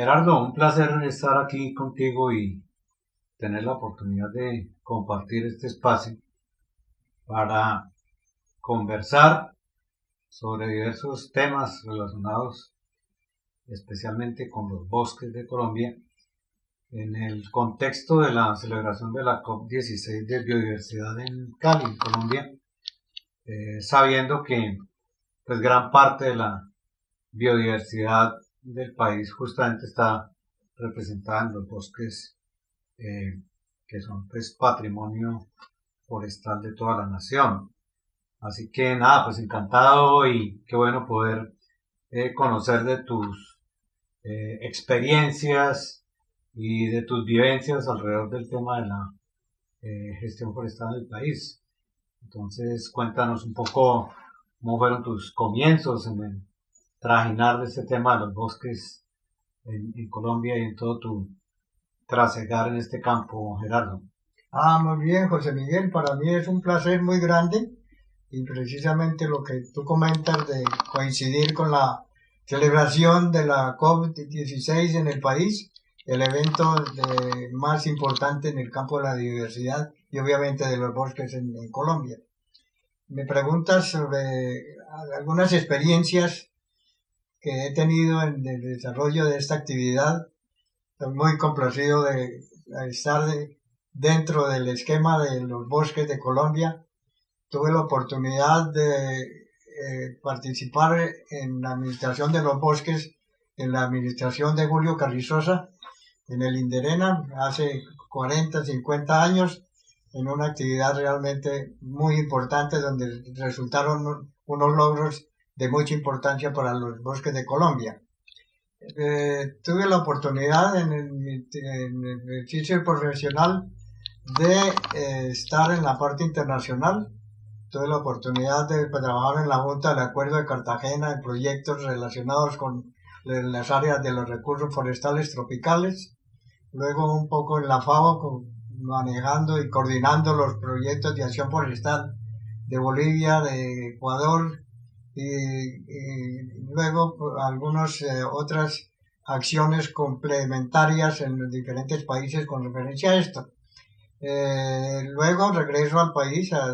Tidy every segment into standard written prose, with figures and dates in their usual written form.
Gerardo, un placer estar aquí contigo y tener la oportunidad de compartir este espacio para conversar sobre diversos temas relacionados especialmente con los bosques de Colombia en el contexto de la celebración de la COP16 de biodiversidad en Cali, en Colombia, sabiendo que pues gran parte de la biodiversidad del país justamente está representada en los bosques que son pues patrimonio forestal de toda la nación. Así que nada, pues encantado y qué bueno poder conocer de tus experiencias y de tus vivencias alrededor del tema de la gestión forestal en el país. Entonces cuéntanos un poco cómo fueron tus comienzos en el trajinar de este tema de los bosques en Colombia y en todo tu trasegar en este campo, Gerardo. Muy bien, José Miguel, para mí es un placer muy grande y precisamente lo que tú comentas de coincidir con la celebración de la COP16 en el país, el evento más importante en el campo de la diversidad y obviamente de los bosques en Colombia. Me preguntas sobre algunas experiencias que he tenido en el desarrollo de esta actividad. Estoy muy complacido de estar dentro del esquema de los bosques de Colombia. Tuve la oportunidad de participar en la administración de los bosques, en la administración de Julio Carrizosa, en el Inderena, hace 40, 50 años, en una actividad realmente muy importante donde resultaron unos logros de mucha importancia para los bosques de Colombia. Tuve la oportunidad en el ejercicio profesional de estar en la parte internacional. Tuve la oportunidad de trabajar en la Junta del Acuerdo de Cartagena en proyectos relacionados con las áreas de los recursos forestales tropicales. Luego un poco en la FAO manejando y coordinando los proyectos de acción forestal de Bolivia, de Ecuador y luego algunas otras acciones complementarias en los diferentes países con referencia a esto. Luego regreso al país a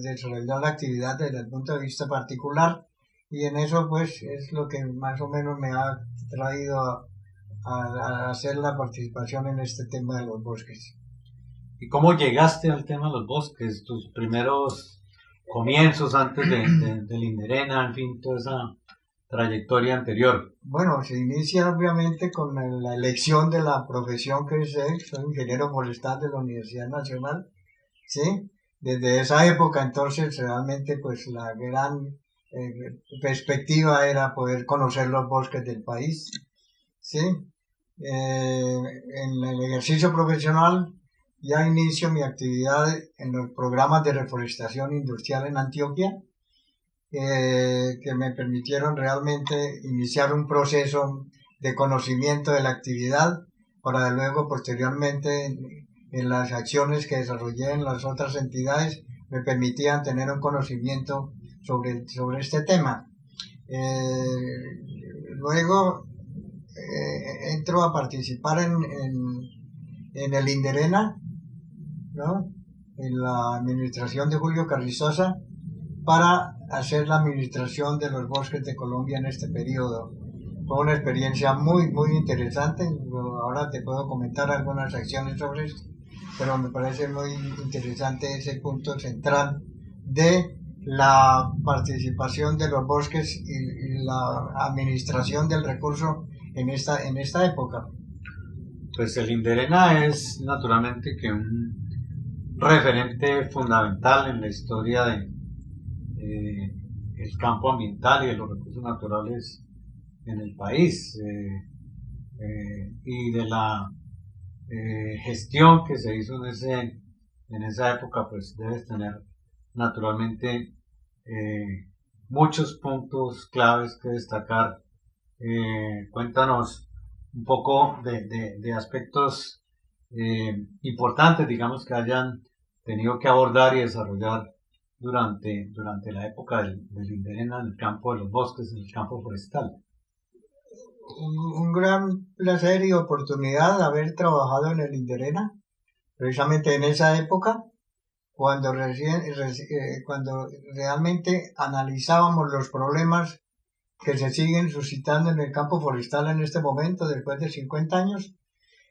desarrollar la actividad desde el punto de vista particular y en eso pues es lo que más o menos me ha traído a hacer la participación en este tema de los bosques. ¿Y cómo llegaste al tema de los bosques? Tus primeros comienzos antes del Inderena, en fin, toda esa trayectoria anterior. Bueno, se inicia obviamente con la elección de la profesión que soy ingeniero forestal de la Universidad Nacional, ¿sí? Desde esa época entonces realmente pues la gran perspectiva era poder conocer los bosques del país, ¿sí? En el ejercicio profesional ya inicio mi actividad en los programas de reforestación industrial en Antioquia, que me permitieron realmente iniciar un proceso de conocimiento de la actividad para luego posteriormente en las acciones que desarrollé en las otras entidades me permitían tener un conocimiento sobre este tema. Luego entro a participar en el Inderena, ¿no? En la administración de Julio Carrizosa para hacer la administración de los bosques de Colombia en este periodo. Fue una experiencia muy, muy interesante. Ahora te puedo comentar algunas acciones sobre esto, pero me parece muy interesante ese punto central de la participación de los bosques y la administración del recurso en esta época. Pues el Inderena es naturalmente que un referente fundamental en la historia el campo ambiental y de los recursos naturales en el país y de la gestión que se hizo en esa época, pues debes tener naturalmente muchos puntos claves que destacar. Cuéntanos un poco de aspectos importantes, digamos, que hayan tenido que abordar y desarrollar durante la época del Inderena en el campo de los bosques, en el campo forestal. un gran placer y oportunidad haber trabajado en el Inderena, precisamente en esa época, cuando realmente analizábamos los problemas que se siguen suscitando en el campo forestal en este momento, después de 50 años,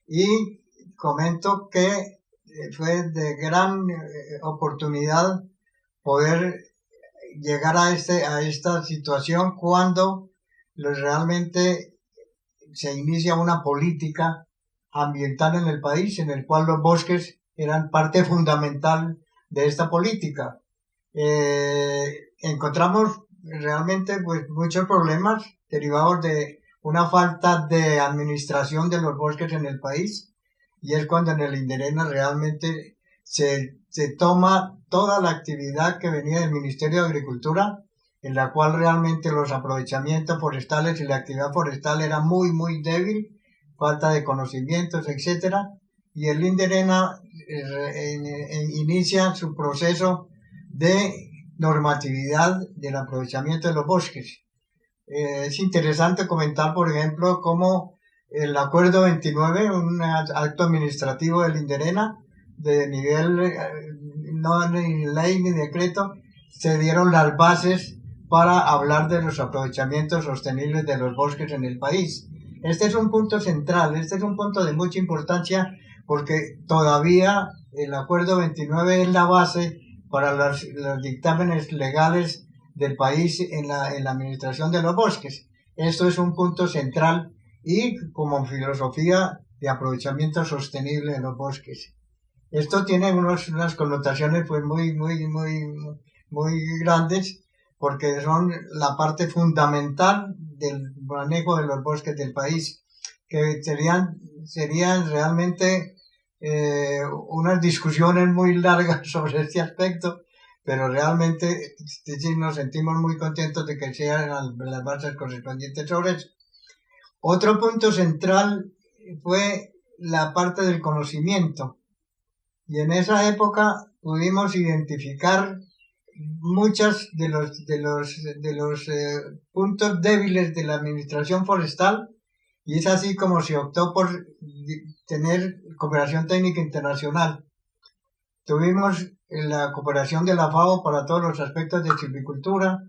y comento que fue de gran oportunidad poder llegar a esta situación cuando realmente se inicia una política ambiental en el país, en el cual los bosques eran parte fundamental de esta política. Encontramos realmente pues muchos problemas derivados de una falta de administración de los bosques en el país, y es cuando en el Inderena realmente se toma toda la actividad que venía del Ministerio de Agricultura, en la cual realmente los aprovechamientos forestales y la actividad forestal era muy débil, falta de conocimientos, etcétera, y el Inderena inicia su proceso de normatividad del aprovechamiento de los bosques. Es interesante comentar, por ejemplo, cómo el Acuerdo 29, un acto administrativo del Inderena, de nivel, no ni ley ni decreto, se dieron las bases para hablar de los aprovechamientos sostenibles de los bosques en el país. Este es un punto central, este es un punto de mucha importancia, porque todavía el Acuerdo 29 es la base para los dictámenes legales del país en la administración de los bosques. Esto es un punto central y como filosofía de aprovechamiento sostenible de los bosques. Esto tiene unas connotaciones pues muy grandes, porque son la parte fundamental del manejo de los bosques del país, que serían realmente unas discusiones muy largas sobre este aspecto, pero realmente sí nos sentimos muy contentos de que sean las bases correspondientes sobre eso. Otro punto central fue la parte del conocimiento, y en esa época pudimos identificar muchos de los puntos débiles de la administración forestal, y es así como se optó por tener cooperación técnica internacional. Tuvimos la cooperación de la FAO para todos los aspectos de silvicultura,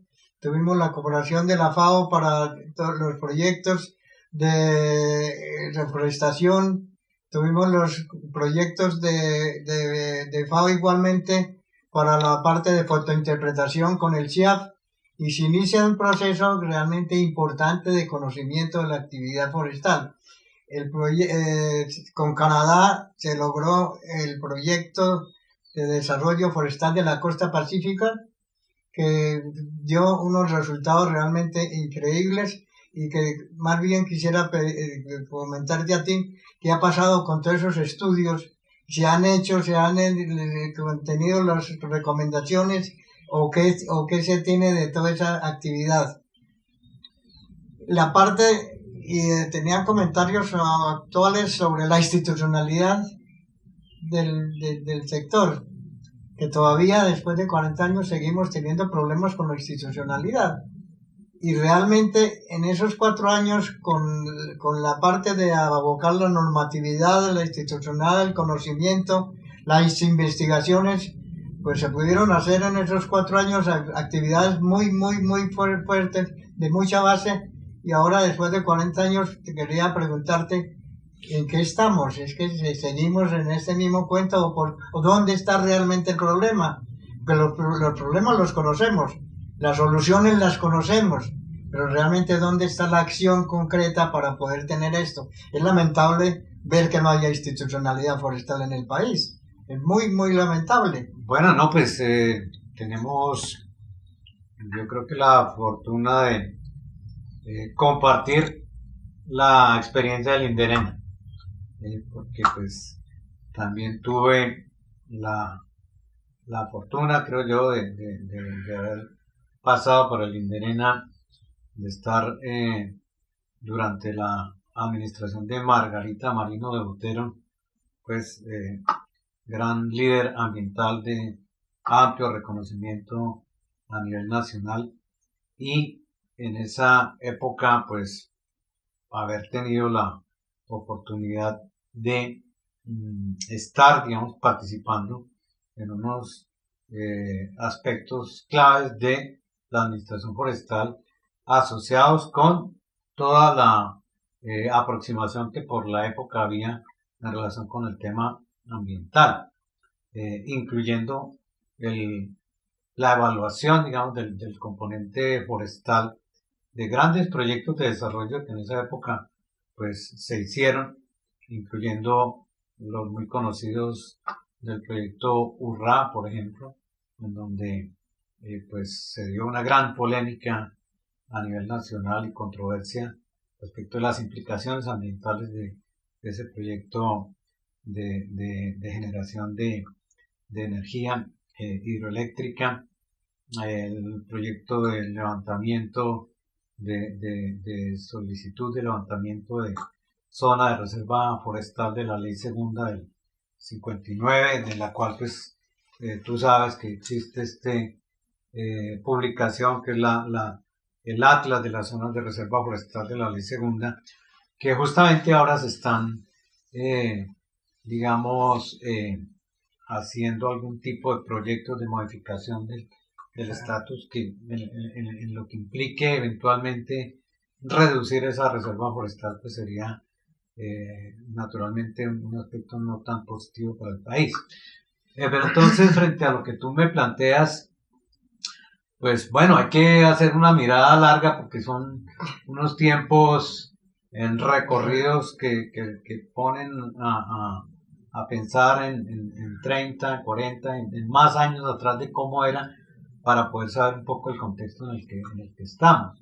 tuvimos la cooperación de la FAO para todos los proyectos de reforestación, tuvimos los proyectos de FAO igualmente para la parte de fotointerpretación con el CIAF, y se inicia un proceso realmente importante de conocimiento de la actividad forestal. Con Canadá se logró el proyecto de desarrollo forestal de la costa pacífica, que dio unos resultados realmente increíbles, y que más bien quisiera comentarte a ti qué ha pasado con todos esos estudios, se han tenido las recomendaciones o qué se tiene de toda esa actividad. La parte, y tenían comentarios actuales sobre la institucionalidad del sector, que todavía después de 40 años seguimos teniendo problemas con la institucionalidad. Y realmente en esos 4 años, con la parte de abocar la normatividad, la institucional, el conocimiento, las investigaciones, pues se pudieron hacer en esos 4 años actividades muy fuertes, de mucha base. Y ahora, después de 40 años, te quería preguntarte, ¿en qué estamos? ¿Es que seguimos en este mismo cuento o dónde está realmente el problema? Porque los problemas los conocemos, las soluciones las conocemos, pero realmente dónde está la acción concreta para poder tener esto. Es lamentable ver que no haya institucionalidad forestal en el país. Es muy lamentable. Bueno, no, pues tenemos, yo creo que la fortuna de compartir la experiencia del Inderena, porque pues también tuve la fortuna, creo yo, de haber pasado por el Inderena, de estar durante la administración de Margarita Marino de Botero, pues gran líder ambiental de amplio reconocimiento a nivel nacional, y en esa época pues haber tenido la oportunidad de estar, digamos, participando en unos aspectos claves de la administración forestal asociados con toda la aproximación que por la época había en relación con el tema ambiental, incluyendo la evaluación, digamos, del componente forestal de grandes proyectos de desarrollo que en esa época pues se hicieron, incluyendo los muy conocidos del proyecto URRA, por ejemplo, en donde pues se dio una gran polémica a nivel nacional y controversia respecto a las implicaciones ambientales de ese proyecto de generación de energía hidroeléctrica, el proyecto de levantamiento de solicitud de levantamiento de zona de reserva forestal de la ley segunda del 59, de la cual pues tú sabes que existe publicación que es el Atlas de las zonas de reserva forestal de la ley segunda, que justamente ahora se están digamos haciendo algún tipo de proyectos de modificación del estatus que en lo que implique eventualmente reducir esa reserva forestal, pues sería naturalmente un aspecto no tan positivo para el país. Pero entonces, frente a lo que tú me planteas, pues bueno, hay que hacer una mirada larga porque son unos tiempos en recorridos que ponen a pensar en 30, 40, en más años atrás de cómo era, para poder saber un poco el contexto en el que estamos.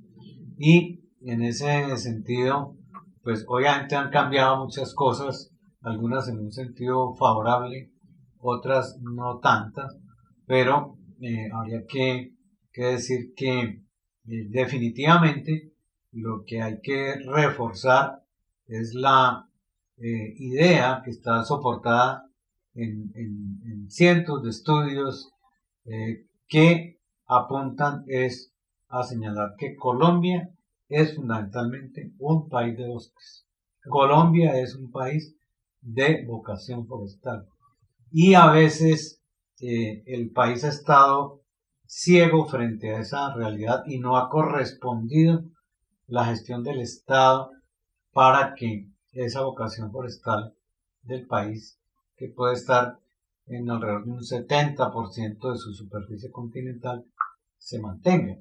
Y en ese sentido, pues obviamente han cambiado muchas cosas, algunas en un sentido favorable, otras no tantas, pero habría que decir que definitivamente lo que hay que reforzar es la idea que está soportada en cientos de estudios que apuntan a señalar que Colombia es fundamentalmente un país de bosques. Colombia es un país de vocación forestal. Y a veces el país ha estado ciego frente a esa realidad y no ha correspondido la gestión del Estado para que esa vocación forestal del país, que puede estar en alrededor de un 70% de su superficie continental, se mantenga.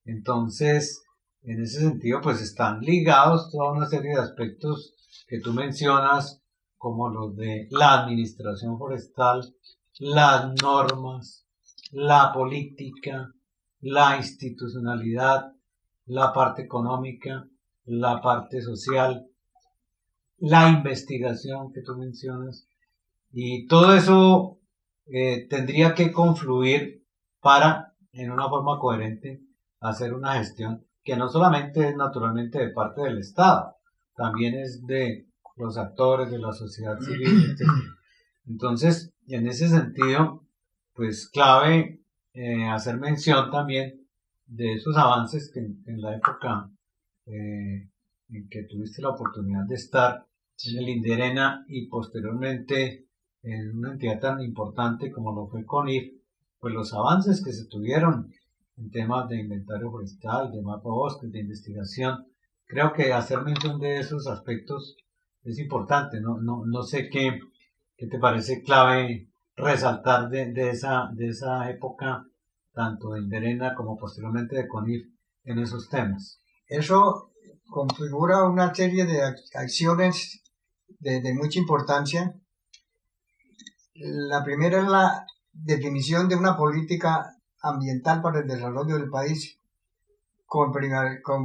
Entonces, en ese sentido, pues están ligados toda una serie de aspectos que tú mencionas, como los de la administración forestal, las normas, la política, la institucionalidad, la parte económica, la parte social, la investigación que tú mencionas, y todo eso tendría que confluir para, en una forma coherente, hacer una gestión que no solamente es naturalmente de parte del Estado, también es de los actores de la sociedad civil, etc. Entonces, en ese sentido, pues clave hacer mención también de esos avances que en la época en que tuviste la oportunidad de estar en el INDERENA y posteriormente en una entidad tan importante como lo fue CONIF, pues los avances que se tuvieron en temas de inventario forestal, de mapa bosques, de investigación, creo que hacer mención de esos aspectos es importante. No sé qué te parece clave resaltar de esa época, tanto de INDERENA como posteriormente de CONIF, en esos temas. Eso configura una serie de acciones de mucha importancia. La primera es la definición de una política ambiental para el desarrollo del país, con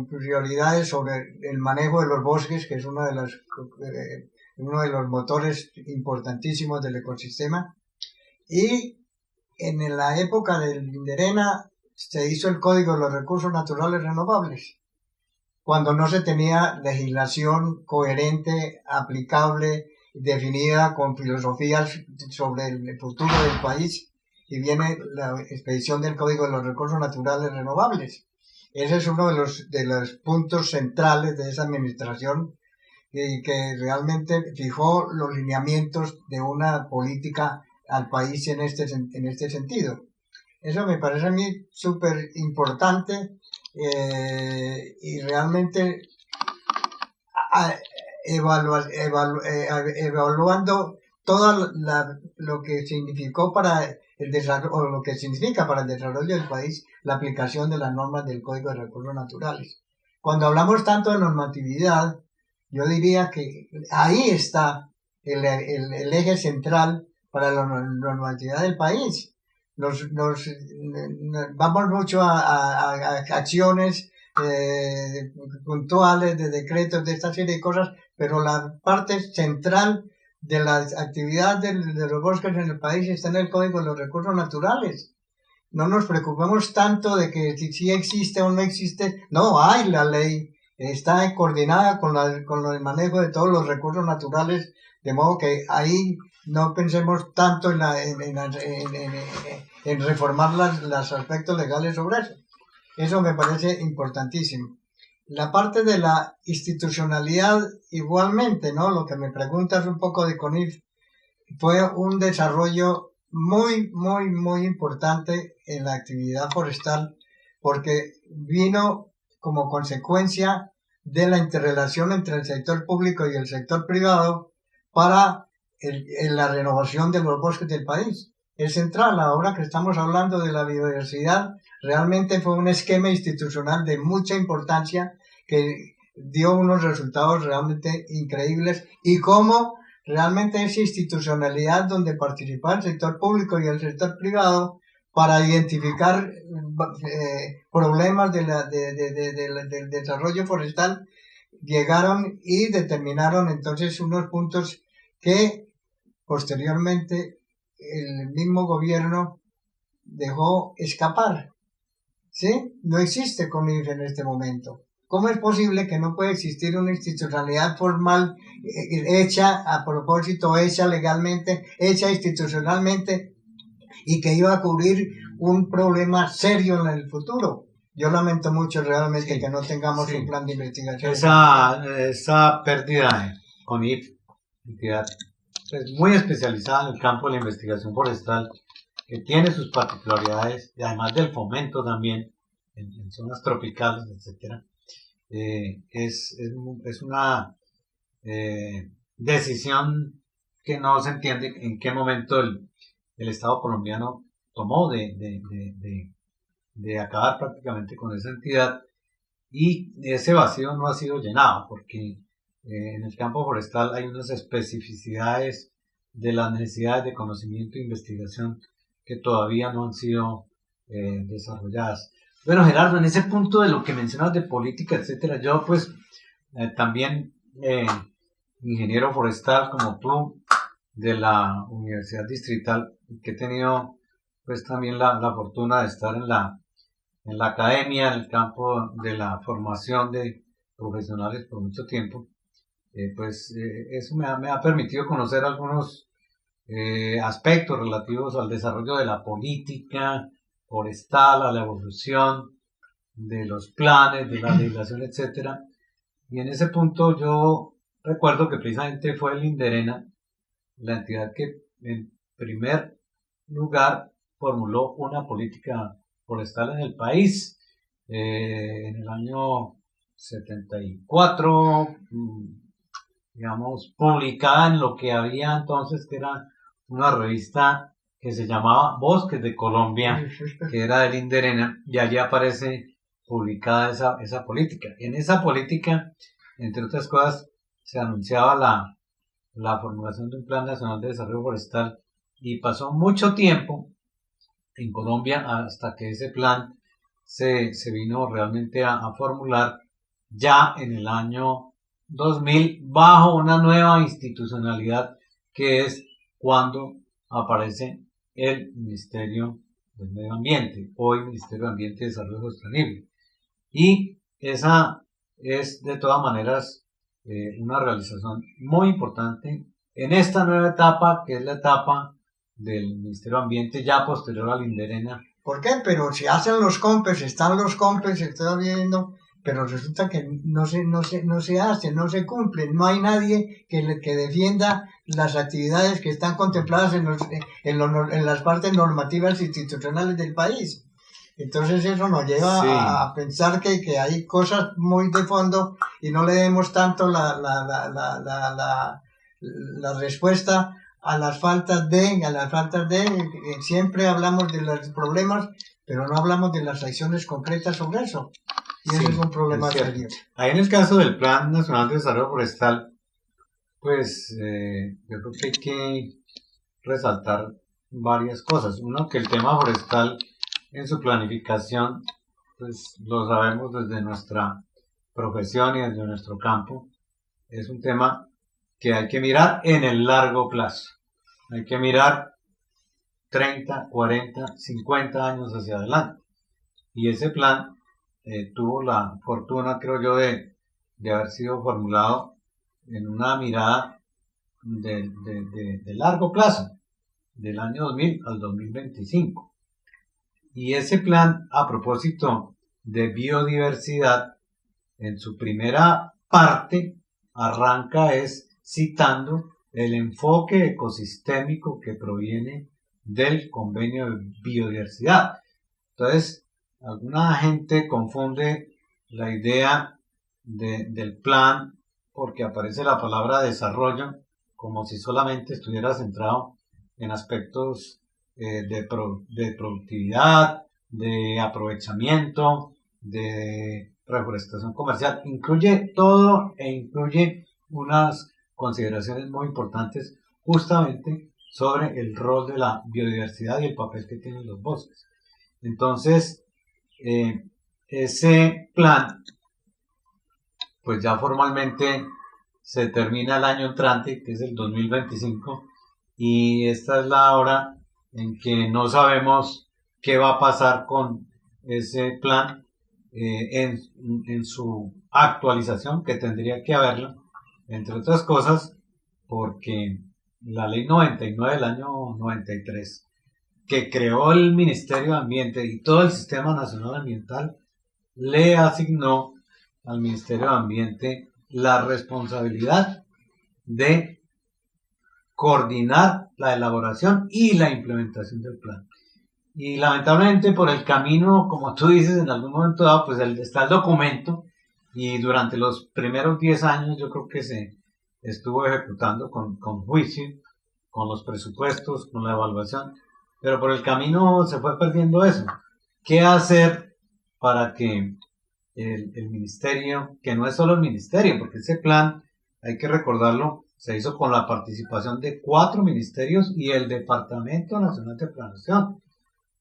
prioridades sobre el manejo de los bosques, que es uno de los motores importantísimos del ecosistema. Y en la época del INDERENA se hizo el Código de los Recursos Naturales Renovables, cuando no se tenía legislación coherente, aplicable, definida con filosofías sobre el futuro del país, y viene la expedición del Código de los Recursos Naturales Renovables. Ese es uno de los puntos centrales de esa administración y que realmente fijó los lineamientos de una política al país en este sentido. Eso me parece a mí súper importante y realmente evaluando todo lo que significó para el desarrollo, o lo que significa para el desarrollo del país la aplicación de las normas del Código de Recursos Naturales. Cuando hablamos tanto de normatividad, yo diría que ahí está el eje central para la normatividad del país. Vamos mucho a acciones puntuales de decretos, de esta serie de cosas, pero la parte central de las actividades de los bosques en el país está en el Código de los Recursos Naturales. No nos preocupemos tanto de que si existe o no existe, no hay la ley, está coordinada con el manejo de todos los recursos naturales, de modo que ahí no pensemos tanto en reformar los aspectos legales sobre eso. Eso me parece importantísimo. La parte de la institucionalidad igualmente, ¿no? Lo que me preguntas un poco de CONIF fue un desarrollo muy, muy, muy importante en la actividad forestal porque vino como consecuencia de la interrelación entre el sector público y el sector privado para la renovación de los bosques del país. Es central, ahora que estamos hablando de la biodiversidad, realmente fue un esquema institucional de mucha importancia que dio unos resultados realmente increíbles y cómo realmente esa institucionalidad donde participaba el sector público y el sector privado para identificar problemas del desarrollo forestal llegaron y determinaron entonces unos puntos que posteriormente el mismo gobierno dejó escapar. ¿Sí? No existe CONIF en este momento. ¿Cómo es posible que no pueda existir una institucionalidad formal hecha a propósito, hecha legalmente, hecha institucionalmente y que iba a cubrir un problema serio en el futuro? Yo lamento mucho realmente que no tengamos un plan de investigación. Esa pérdida de CONIF, entidad pues, muy especializada en el campo de la investigación forestal, que tiene sus particularidades y además del fomento también en zonas tropicales, etcétera, es una decisión que no se entiende en qué momento el Estado colombiano tomó de acabar prácticamente con esa entidad, y ese vacío no ha sido llenado porque en el campo forestal hay unas especificidades de las necesidades de conocimiento e investigación que todavía no han sido desarrolladas. Bueno, Gerardo, en ese punto de lo que mencionas de política, etcétera, yo pues también ingeniero forestal como tú de la Universidad Distrital, que he tenido pues también la fortuna de estar en la academia, en el campo de la formación de profesionales por mucho tiempo, eso me ha permitido conocer algunos aspectos relativos al desarrollo de la política forestal, a la evolución de los planes, de la legislación, etcétera. Y en ese punto yo recuerdo que precisamente fue el INDERENA la entidad que en primer lugar formuló una política forestal en el país en el año 74, digamos, publicada en lo que había entonces, que era una revista que se llamaba Bosques de Colombia, que era del INDERENA, y allí aparece publicada esa política. En esa política, entre otras cosas, se anunciaba la formulación de un Plan Nacional de Desarrollo Forestal, y pasó mucho tiempo en Colombia hasta que ese plan se vino realmente a formular ya en el año 2000 bajo una nueva institucionalidad, que es cuando aparece el Ministerio del Medio Ambiente, hoy Ministerio de Ambiente y Desarrollo Sostenible. Y esa es de todas maneras una realización muy importante en esta nueva etapa, que es la etapa del Ministerio de Ambiente ya posterior al INDERENA, ¿Por qué? Pero si hacen los COMPES, están los COMPES, estoy viendo, pero resulta que no se hacen, no se cumplen, no hay nadie que defienda las actividades que están contempladas en las partes normativas institucionales del país. Entonces eso nos lleva Sí, a pensar que hay cosas muy de fondo y no le demos tanto la respuesta a las faltas de, siempre hablamos de los problemas, pero no hablamos de las acciones concretas sobre eso. Y ese sí, es un problema es cierto. serio. Ahí en el caso del Plan Nacional de Desarrollo Forestal, pues yo creo que hay que resaltar varias cosas. Uno, que el tema forestal en su planificación, pues lo sabemos desde nuestra profesión y desde nuestro campo, es un tema que hay que mirar en el largo plazo. Hay que mirar 30, 40, 50 años hacia adelante. Y ese plan tuvo la fortuna, creo yo, de haber sido formulado en una mirada de largo plazo, del año 2000 al 2025. Y ese plan, a propósito de biodiversidad, en su primera parte, arranca citando el enfoque ecosistémico que proviene del convenio de biodiversidad. Entonces, alguna gente confunde la idea del plan porque aparece la palabra desarrollo como si solamente estuviera centrado en aspectos de productividad, de aprovechamiento, de reforestación comercial. Incluye todo e incluye unas consideraciones muy importantes justamente sobre el rol de la biodiversidad y el papel que tienen los bosques. Entonces, ese plan, pues ya formalmente se termina el año entrante, que es el 2025, y esta es la hora en que no sabemos qué va a pasar con ese plan en su actualización, que tendría que haberla, entre otras cosas, porque la ley 99 del año 93, que creó el Ministerio de Ambiente y todo el Sistema Nacional Ambiental, le asignó al Ministerio de Ambiente la responsabilidad de coordinar la elaboración y la implementación del plan. Y lamentablemente por el camino, como tú dices, en algún momento dado, pues está el documento, y durante los primeros 10 años yo creo que se estuvo ejecutando con juicio, con los presupuestos, con la evaluación, pero por el camino se fue perdiendo eso. ¿Qué hacer para que el ministerio, que no es solo el ministerio, porque ese plan, hay que recordarlo, se hizo con la participación de 4 ministerios y el Departamento Nacional de Planeación?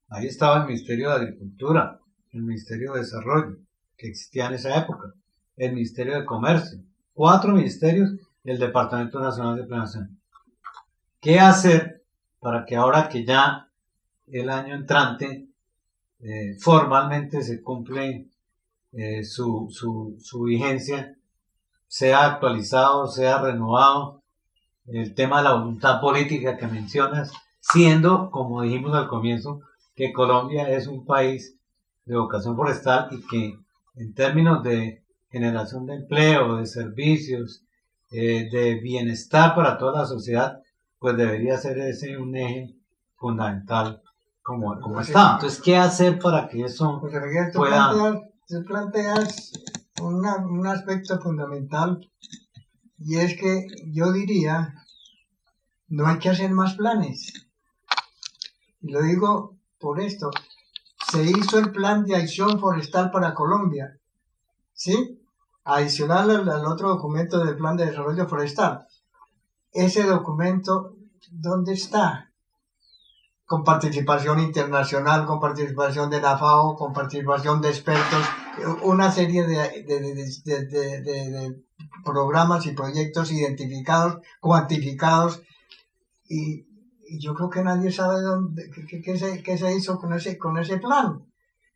Ahí estaba el Ministerio de Agricultura, el Ministerio de Desarrollo, que existía en esa época, el Ministerio de Comercio, 4 ministerios y el Departamento Nacional de Planeación. ¿Qué hacer para que ahora que ya el año entrante formalmente se cumple su vigencia, sea actualizado, sea renovado el tema de la voluntad política que mencionas, siendo, como dijimos al comienzo, que Colombia es un país de vocación forestal y que en términos de generación de empleo, de servicios, de bienestar para toda la sociedad, pues debería ser ese un eje fundamental como está. Entonces, ¿qué hacer para que eso José Miguel, pueda... tú planteas un aspecto fundamental, y es que yo diría, no hay que hacer más planes. Y lo digo por esto. Se hizo el plan de acción forestal para Colombia, ¿sí? Adicional al otro documento del plan de desarrollo forestal. Ese documento, ¿dónde está? Con participación internacional, con participación de la FAO, con participación de expertos, una serie de programas y proyectos identificados, cuantificados, y yo creo que nadie sabe qué se hizo con ese plan.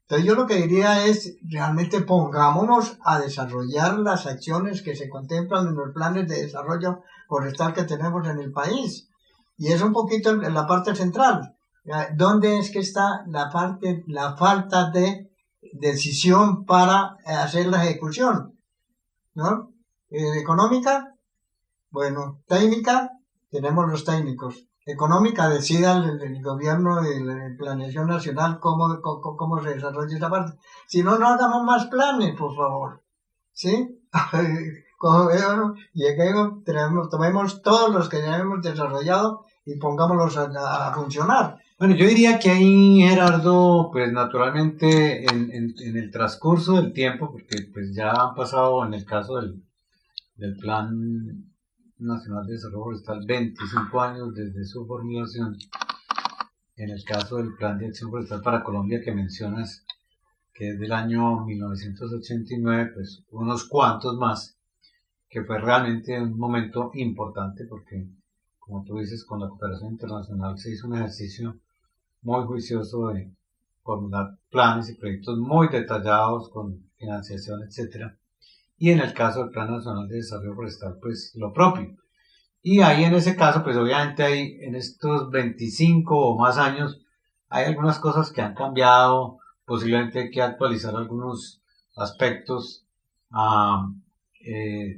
Entonces yo lo que diría es, realmente pongámonos a desarrollar las acciones que se contemplan en los planes de desarrollo forestal que tenemos en el país. Y es un poquito en la parte central. ¿Dónde es que está la falta de decisión para hacer la ejecución? ¿No? Económica, bueno, técnica, tenemos los técnicos. Económica, decida el gobierno de la planeación nacional cómo se desarrolla esta parte. Si no, no hagamos más planes, por favor. ¿Sí? Tomemos todos los que ya hemos desarrollado y pongámoslos a funcionar. Bueno, yo diría que ahí, Gerardo, pues naturalmente en el transcurso del tiempo, porque pues ya han pasado en el caso del Plan Nacional de Desarrollo Forestal 25 años desde su formulación, en el caso del Plan de Acción Forestal para Colombia que mencionas, que es del año 1989, pues unos cuantos más, que fue realmente un momento importante porque, como tú dices, con la cooperación internacional se hizo un ejercicio muy juicioso de formular planes y proyectos muy detallados con financiación, etcétera. Y en el caso del Plan Nacional de Desarrollo Forestal, pues lo propio. Y ahí en ese caso, pues obviamente hay en estos 25 o más años, hay algunas cosas que han cambiado, posiblemente hay que actualizar algunos aspectos,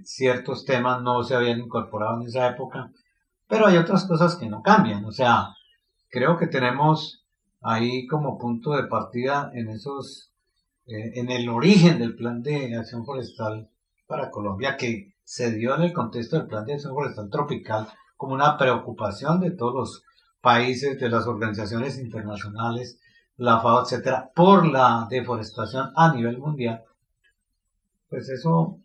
ciertos temas no se habían incorporado en esa época, pero hay otras cosas que no cambian, o sea, creo que tenemos ahí como punto de partida en en el origen del Plan de Acción Forestal para Colombia, que se dio en el contexto del Plan de Acción Forestal Tropical como una preocupación de todos los países, de las organizaciones internacionales, la FAO, etcétera, por la deforestación a nivel mundial. Pues eso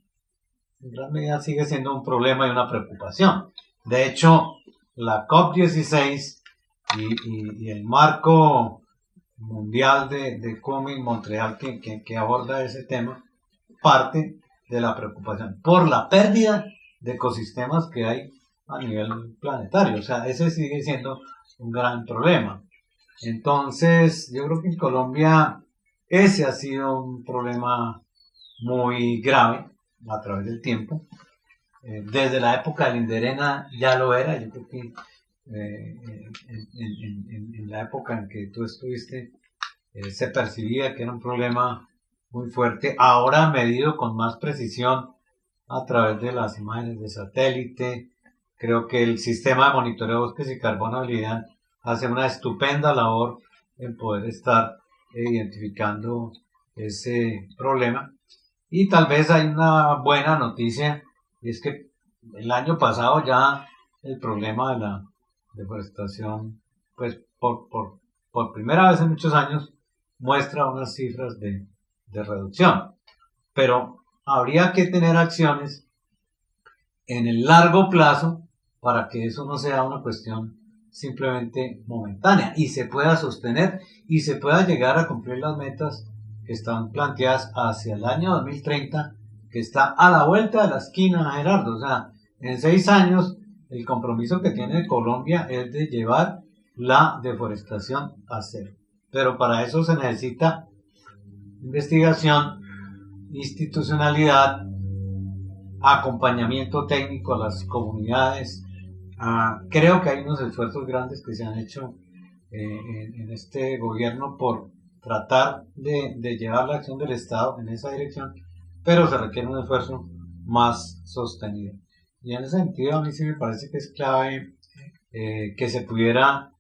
en gran medida sigue siendo un problema y una preocupación. De hecho, la COP16 y el marco mundial de Kunming, Montreal, que aborda ese tema, parte de la preocupación por la pérdida de ecosistemas que hay a nivel planetario. O sea, ese sigue siendo un gran problema. Entonces, yo creo que en Colombia ese ha sido un problema muy grave a través del tiempo. Desde la época de Linderena ya lo era. Yo creo que en la época en que tú estuviste se percibía que era un problema muy fuerte. Ahora medido con más precisión a través de las imágenes de satélite. Creo que el sistema de monitoreo de bosques y carbonabilidad hace una estupenda labor en poder estar identificando ese problema. Y tal vez hay una buena noticia, y es que el año pasado ya el problema de la deforestación, pues por primera vez en muchos años, muestra unas cifras de reducción. Pero habría que tener acciones en el largo plazo para que eso no sea una cuestión simplemente momentánea y se pueda sostener y se pueda llegar a cumplir las metas que están planteadas hacia el año 2030, que está a la vuelta de la esquina, Gerardo. O sea, en 6 años el compromiso que tiene Colombia es de llevar la deforestación a cero. Pero para eso se necesita investigación, institucionalidad, acompañamiento técnico a las comunidades. Creo que hay unos esfuerzos grandes que se han hecho en este gobierno por tratar de llevar la acción del Estado en esa dirección, pero se requiere un esfuerzo más sostenido. Y en ese sentido a mí sí me parece que es clave que se pudiera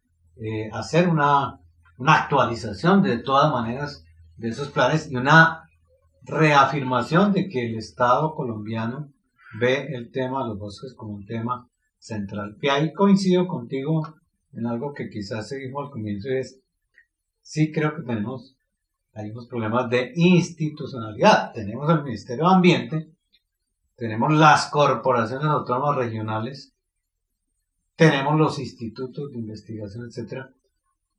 hacer una actualización de todas maneras de esos planes y una reafirmación de que el Estado colombiano ve el tema de los bosques como un tema central. Y ahí coincido contigo en algo que quizás se dijo al comienzo, es sí creo que hay unos problemas de institucionalidad. Tenemos el Ministerio de Ambiente, tenemos las corporaciones autónomas regionales, tenemos los institutos de investigación, etcétera,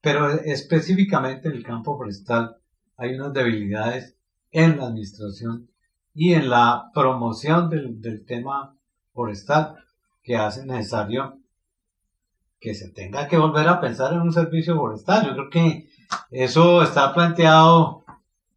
pero específicamente en el campo forestal hay unas debilidades en la administración y en la promoción del tema forestal que hace necesario que se tenga que volver a pensar en un servicio forestal. Yo creo que eso está planteado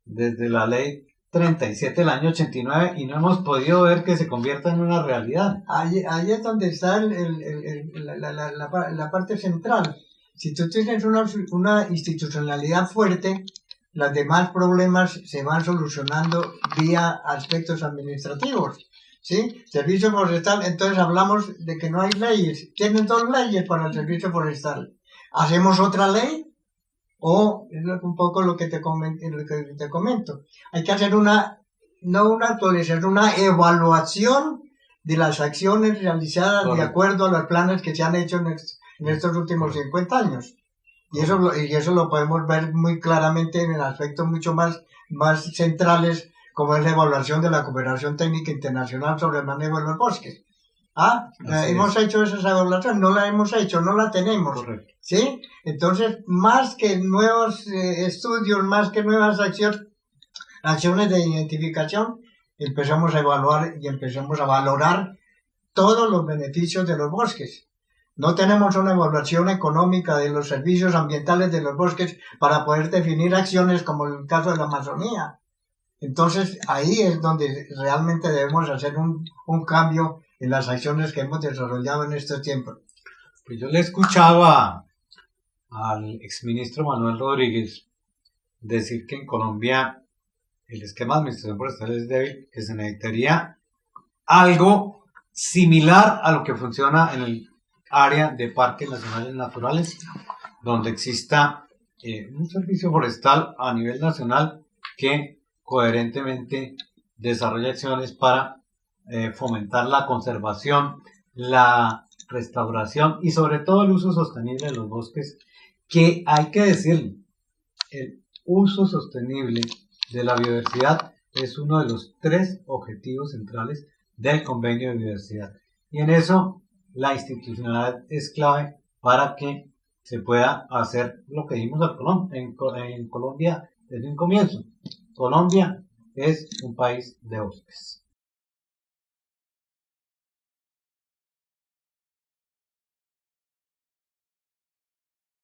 desde la ley 37 del año 89 y no hemos podido ver que se convierta en una realidad. Ahí es donde está la parte central. Si tú tienes una institucionalidad fuerte, los demás problemas se van solucionando vía aspectos administrativos. ¿Sí? Servicio forestal, entonces hablamos de que no hay leyes. Tienen 2 leyes para el servicio forestal. ¿Hacemos otra ley? O es un poco lo que te comento. Hay que hacer no una actualización, una evaluación de las acciones realizadas de acuerdo a los planes que se han hecho en estos últimos 50 años. Y eso lo podemos ver muy claramente en aspectos mucho más centrales, como es la evaluación de la Cooperación Técnica Internacional sobre el manejo de los bosques. ¿Hemos hecho esa evaluación? No la hemos hecho, no la tenemos. Correcto. ¿Sí? Entonces, más que nuevos estudios, más que nuevas acciones de identificación, empezamos a evaluar y empezamos a valorar todos los beneficios de los bosques. No tenemos una evaluación económica de los servicios ambientales de los bosques para poder definir acciones como el caso de la Amazonía. Entonces, ahí es donde realmente debemos hacer un cambio en las acciones que hemos desarrollado en estos tiempos. Pues yo le escuchaba al exministro Manuel Rodríguez decir que en Colombia el esquema de administración forestal es débil, que se necesitaría algo similar a lo que funciona en el área de parques nacionales naturales, donde exista un servicio forestal a nivel nacional que coherentemente desarrolle acciones para fomentar la conservación, la restauración y sobre todo el uso sostenible de los bosques, que hay que decirlo, el uso sostenible de la biodiversidad es uno de los 3 objetivos centrales del Convenio de Biodiversidad. Y en eso la institucionalidad es clave para que se pueda hacer lo que dijimos en Colombia desde un comienzo. Colombia es un país de bosques.